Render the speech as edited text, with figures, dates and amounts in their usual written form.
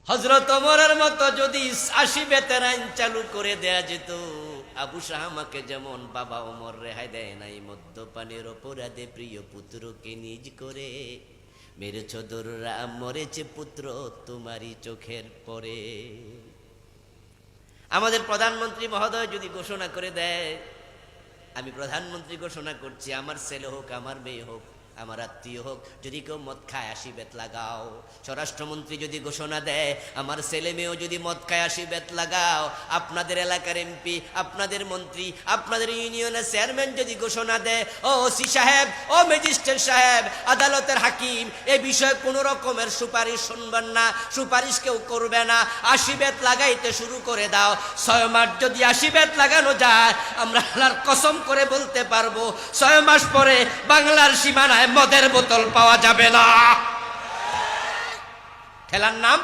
হযরত ওমরের মতো যদি ৮০ বেতের আইন চালু করে দেয়া যেত, আবু শাহামাকে যেমন বাবা ওমর রেহাই দেয় নাই মদ্যপানের অপরাধে প্রিয় পুত্রকে নিজ করে মেরেছ দররা, মরেছে পুত্র তোমারই চোখের পরে। আমাদের প্রধানমন্ত্রী মহোদয় যদি ঘোষণা করে দেয়, আমি প্রধানমন্ত্রী ঘোষণা করছি, আমার ছেলে হোক, আমার মেয়ে হোক, আমার আত্মীয় হোক, যদি কেউ মদ খায় ৮০ বেত লাগাও। স্বরাষ্ট্রমন্ত্রী যদি ঘোষণা দেয়, আমার ছেলে মেয়েও যদি মদ খায় ৮০ বেত লাগাও। আপনাদের এলাকার এমপি, আপনাদের মন্ত্রী, আপনাদের ইউনিয়নের চেয়ারম্যান যদি ঘোষণা দেয়, ও ওসি সাহেব, ও ম্যাজিস্ট্রেট সাহেব, আদালতের হাকিম, এ বিষয়ে কোনো রকমের সুপারিশ শুনবেন না, সুপারিশ কেউ করবে না, ৮০ বেত লাগাইতে শুরু করে দাও। ৬ মাস যদি ৮০ বেত লাগানো যায়, আমরা আল্লাহর কসম করে বলতে পারবো ৬ মাস পরে বাংলার সীমানায় মদের বোতল পাওয়া যাবে না। খেলার নাম